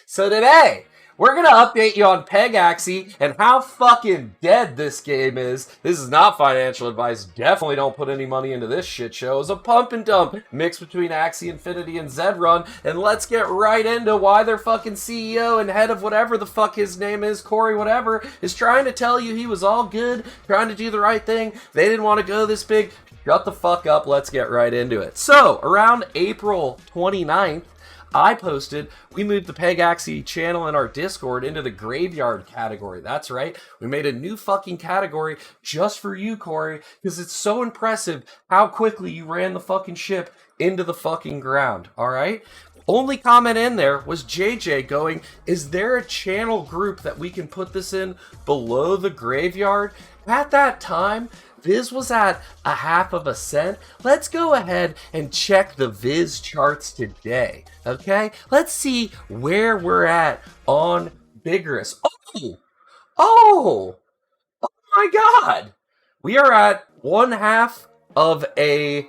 So today, we're going to update you on Pegaxy and how fucking dead this game is. This is not financial advice. Definitely don't put any money into this shit show. It's a pump and dump mix between Axie Infinity and Zedrun. And let's get right into why their fucking CEO and head of whatever the fuck his name is, Corey whatever, is trying to tell you he was all good, trying to do the right thing. They didn't want to go this big. Shut the fuck up. Let's get right into it. So, around April 29th, I posted, we moved the Pegaxy channel in our Discord into the graveyard category. That's right. We made a new fucking category just for you, Corey, because it's so impressive how quickly you ran the fucking ship into the fucking ground. All right? Only comment in there was JJ going, is there a channel group that we can put this in below the graveyard? At that time, Viz was at a half of a cent. Let's go ahead and check the Viz charts today, okay? Let's see where we're at on Vigorous. Oh my God. We are at one half of a,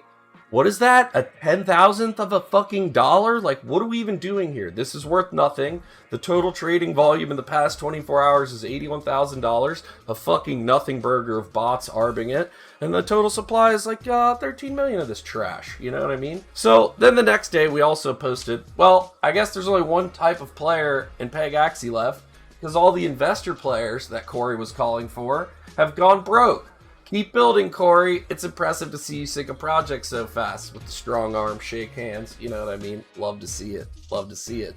what is that? A 10,000th of a fucking dollar? Like, what are we even doing here? This is worth nothing. The total trading volume in the past 24 hours is $81,000. A fucking nothing burger of bots arbing it. And the total supply is like 13 million of this trash. You know what I mean? So then the next day we also posted, well, I guess there's only one type of player in Pegaxy left, because all the investor players that Corey was calling for have gone broke. Keep building, Corey. It's impressive to see you sink a project so fast with the strong arm, shake hands. You know what I mean? Love to see it. Love to see it.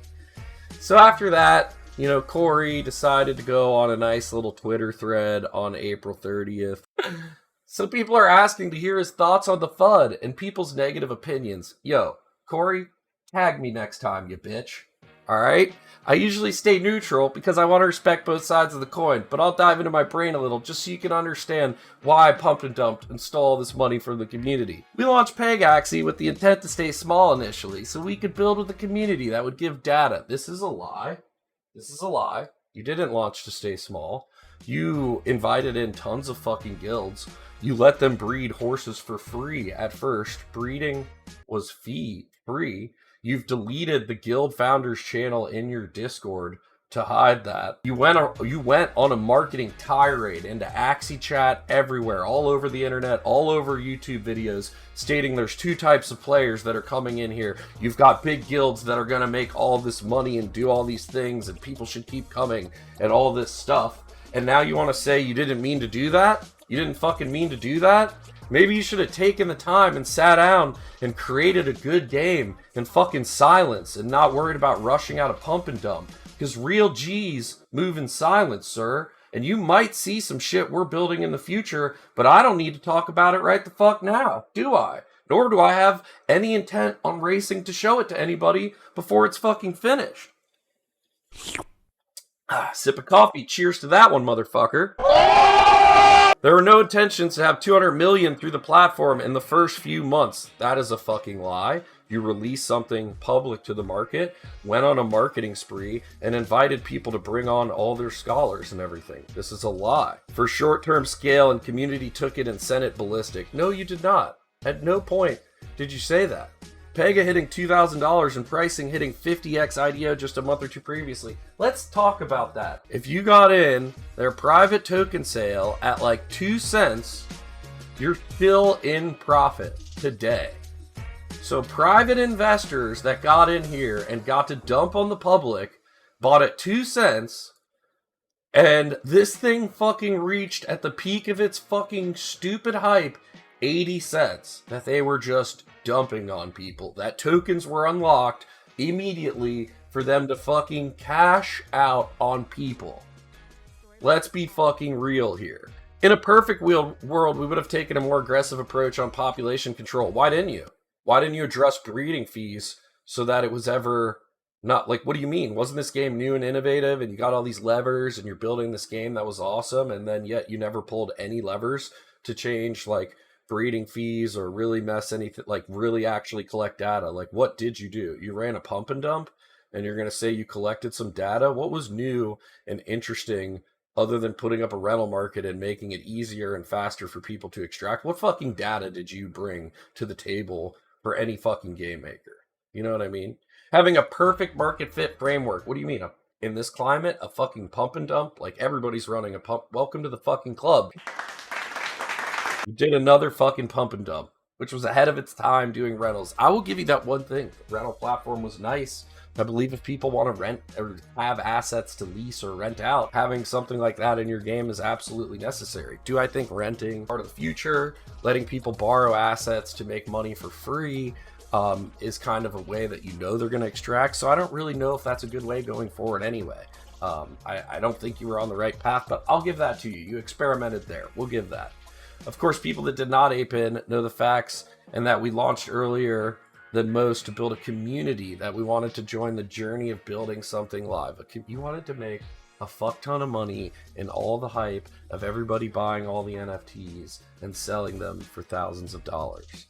So after that, you know, Corey decided to go on a nice little Twitter thread on April 30th. So people are asking to hear his thoughts on the FUD and people's negative opinions. Yo, Corey, tag me next time, you bitch. All right? I usually stay neutral because I want to respect both sides of the coin, but I'll dive into my brain a little just so you can understand why I pumped and dumped and stole all this money from the community. We launched Pegaxy with the intent to stay small initially so we could build with a community that would give data. This is a lie. This is a lie. You didn't launch to stay small. You invited in tons of fucking guilds. You let them breed horses for free at first. Breeding was free. You've deleted the guild founders channel in your Discord to hide that. You went on a marketing tirade into Axie chat everywhere, all over the internet, all over YouTube videos, stating there's two types of players that are coming in here. You've got big guilds that are going to make all this money and do all these things, and people should keep coming and all this stuff. And now you want to say you didn't mean to do that? You didn't fucking mean to do that? Maybe you should have taken the time and sat down and created a good game in fucking silence and not worried about rushing out a pump and dump. Because real G's move in silence, sir. And you might see some shit we're building in the future, but I don't need to talk about it right the fuck now, do I? Nor do I have any intent on racing to show it to anybody before it's fucking finished. Sip of coffee. Cheers to that one, motherfucker. There were no intentions to have 200 million through the platform in the first few months. That is a fucking lie. You released something public to the market, went on a marketing spree, and invited people to bring on all their scholars and everything. This is a lie. For short-term scale, and community took it and sent it ballistic. No, you did not. At no point did you say that. Pega hitting $2,000 and pricing hitting 50x IDO just a month or two previously. Let's talk about that. If you got in their private token sale at like 2 cents, you're still in profit today. So private investors that got in here and got to dump on the public bought at 2 cents, and this thing fucking reached at the peak of its fucking stupid hype 80 cents that they were just dumping on people. That tokens were unlocked immediately for them to fucking cash out on people. Let's be fucking real here. In a perfect world, we would have taken a more aggressive approach on population control. Why didn't you? Why didn't you address breeding fees so that it was ever not like, what do you mean? Wasn't this game new and innovative and you got all these levers and you're building this game that was awesome, and then yet you never pulled any levers to change like breeding fees or really mess anything, like really actually collect data? Like, what did you do? You ran a pump and dump and you're going to say you collected some data? What was new and interesting other than putting up a rental market and making it easier and faster for people to extract? What fucking data did you bring to the table for any fucking game maker? You know what I mean? Having a perfect market fit framework. What do you mean? In this climate, a fucking pump and dump? Like, everybody's running a pump. Welcome to the fucking club. You did another fucking pump and dump, which was ahead of its time doing rentals. I will give you that one thing. The rental platform was nice. I believe if people want to rent or have assets to lease or rent out, having something like that in your game is absolutely necessary. Do I think renting part of the future, letting people borrow assets to make money for free, is kind of a way that you know they're going to extract? So I don't really know if that's a good way going forward anyway. I don't think you were on the right path, but I'll give that to you. You experimented there. We'll give that. Of course, people that did not ape in know the facts, and that we launched earlier than most to build a community, that we wanted to join the journey of building something live. You wanted to make a fuck ton of money in all the hype of everybody buying all the NFTs and selling them for thousands of dollars.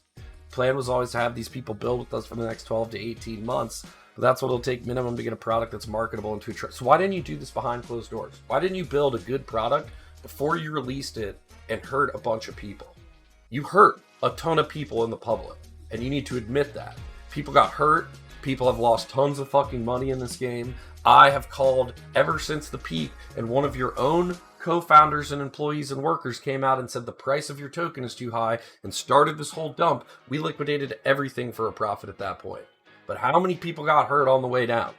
Plan was always to have these people build with us for the next 12 to 18 months, but that's what it'll take minimum to get a product that's marketable into a so why didn't you do this behind closed doors? Why didn't you build a good product before you released it and hurt a bunch of people? You hurt a ton of people in the public, and you need to admit that. People got hurt. People have lost tons of fucking money in this game. I have called ever since the peak, and one of your own co-founders and employees and workers came out and said the price of your token is too high and started this whole dump. We liquidated everything for a profit at that point. But how many people got hurt on the way down?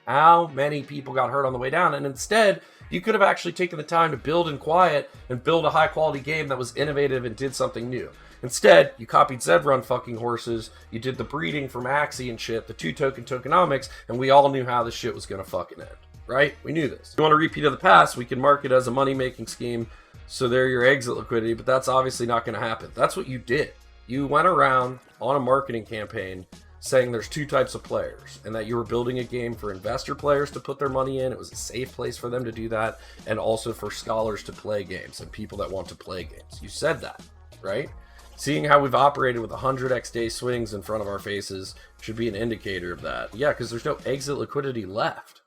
How many people got hurt on the way down? And instead, you could have actually taken the time to build in quiet and build a high quality game that was innovative and did something new. Instead, you copied Zedrun fucking horses, you did the breeding from Axie and shit, the two-token tokenomics, and we all knew how this shit was gonna fucking end, right? We knew this. If you want a repeat of the past, we can mark it as a money-making scheme, so they're your exit liquidity, but that's obviously not gonna happen. That's what you did. You went around on a marketing campaign saying there's two types of players, and that you were building a game for investor players to put their money in. It was a safe place for them to do that, and also for scholars to play games and people that want to play games. You said that, right? Seeing how we've operated with 100x day swings in front of our faces should be an indicator of that. Yeah, because there's no exit liquidity left.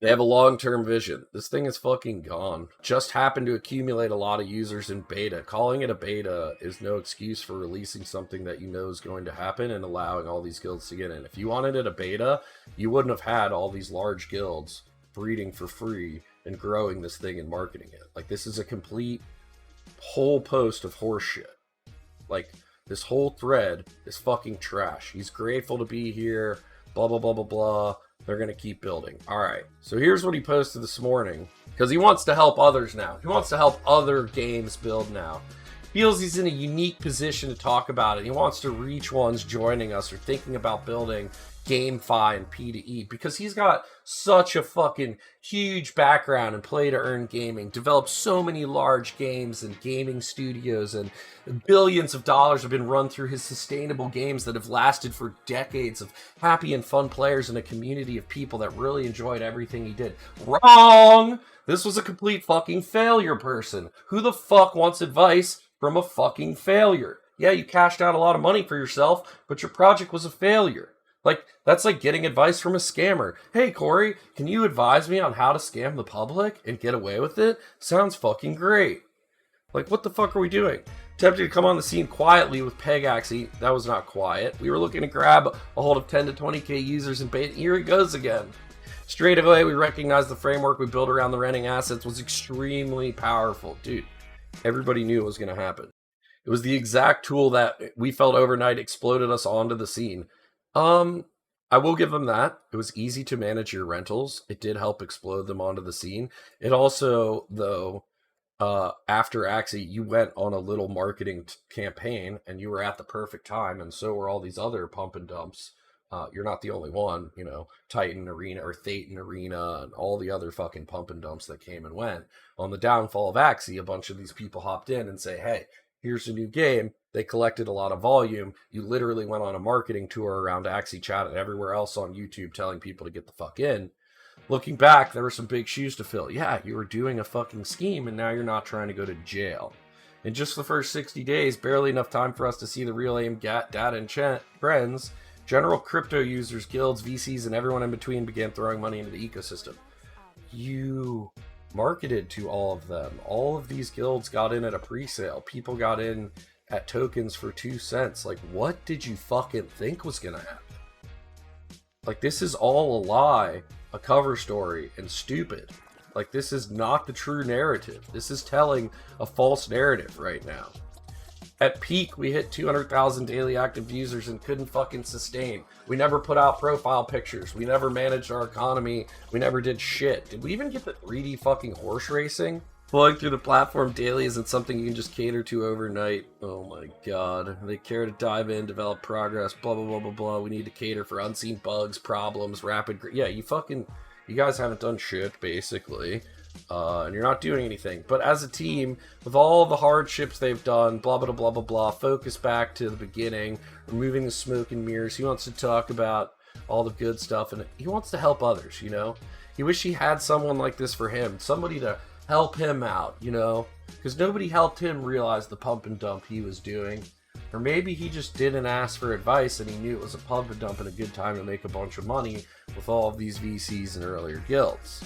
They have a long-term vision. This thing is fucking gone. Just happened to accumulate a lot of users in beta. Calling it a beta is no excuse for releasing something that you know is going to happen and allowing all these guilds to get in. If you wanted it a beta, you wouldn't have had all these large guilds breeding for free and growing this thing and marketing it. Like, this is a complete whole post of horseshit. Like, this whole thread is fucking trash. He's grateful to be here, blah, blah, blah, blah, blah. They're going to keep building. All right. So here's what he posted this morning, because he wants to help others now. He wants to help other games build now. Feels he's in a unique position to talk about it. He wants to reach ones joining us or thinking about building GameFi and P2E, because he's got such a fucking huge background in play to earn gaming, developed so many large games and gaming studios, and billions of dollars have been run through his sustainable games that have lasted for decades of happy and fun players and a community of people that really enjoyed everything he did. Wrong! This was a complete fucking failure person. Who the fuck wants advice from a fucking failure? Yeah, you cashed out a lot of money for yourself, but your project was a failure. Like, that's like getting advice from a scammer. Hey, Corey, can you advise me on how to scam the public and get away with it? Sounds fucking great. Like, what the fuck are we doing? Attempting to come on the scene quietly with Pegaxy. That was not quiet. We were looking to grab a hold of 10 to 20k users in beta. Here he goes again. Straight away, we recognized the framework we built around the renting assets was extremely powerful. Dude, everybody knew it was going to happen. It was the exact tool that we felt overnight exploded us onto the scene. I will give them that. It was easy to manage your rentals. It did help explode them onto the scene. It also, though, after Axie, you went on a little marketing campaign and you were at the perfect time, and so were all these other pump and dumps. You're not the only one, you know, Titan Arena or Thetan Arena and all the other fucking pump and dumps that came and went. On the downfall of Axie, a bunch of these people hopped in and say, hey, here's a new game. They collected a lot of volume. You literally went on a marketing tour around Axie Chat and everywhere else on YouTube telling people to get the fuck in. Looking back, there were some big shoes to fill. Yeah, you were doing a fucking scheme and now you're not trying to go to jail. In just the first 60 days, barely enough time for us to see the real aim, data, and trends, general crypto users, guilds, VCs, and everyone in between began throwing money into the ecosystem. You marketed to all of them. All of these guilds got in at a pre-sale. People got in at tokens for 2 cents. Like, what did you fucking think was gonna happen? Like, this is all a lie, a cover story, and stupid. Like, this is not the true narrative. This is telling a false narrative right now. At peak, we hit 200,000 daily active users and couldn't fucking sustain. We never put out profile pictures. We never managed our economy. We never did shit. Did we even get the 3D fucking horse racing? Flowing through the platform daily isn't something you can just cater to overnight. Oh my god. They care to dive in, develop progress, blah, blah, blah, blah, blah. We need to cater for unseen bugs, problems, yeah, you guys haven't done shit, basically. And you're not doing anything. But as a team, with all the hardships they've done, blah, blah, blah, blah, blah, focus back to the beginning, removing the smoke and mirrors. He wants to talk about all the good stuff, and he wants to help others, you know? He wish he had someone like this for him, somebody to help him out, you know? Because nobody helped him realize the pump and dump he was doing. Or maybe he just didn't ask for advice and he knew it was a pump and dump and a good time to make a bunch of money with all of these VCs and earlier guilds.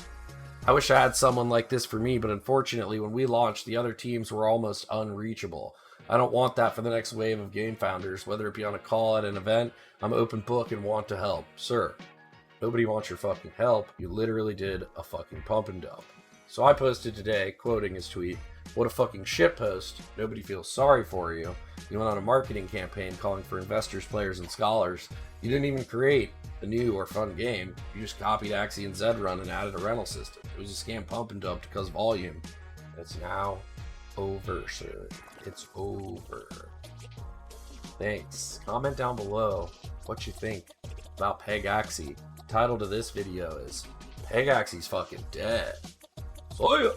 I wish I had someone like this for me, but unfortunately, when we launched, the other teams were almost unreachable. I don't want that for the next wave of game founders, whether it be on a call at an event. I'm open book and want to help. Sir, nobody wants your fucking help. You literally did a fucking pump and dump. So I posted today, quoting his tweet, "What a fucking shitpost. Nobody feels sorry for you. You went on a marketing campaign calling for investors, players, and scholars. You didn't even create a new or fun game. You just copied Pegaxy Is Dead run and added a rental system. It was a scam pump and dump because volume. It's now over, sir. It's over." Thanks. Comment down below what you think about Pegaxy. The title to this video is Pegaxy's fucking dead. So yeah.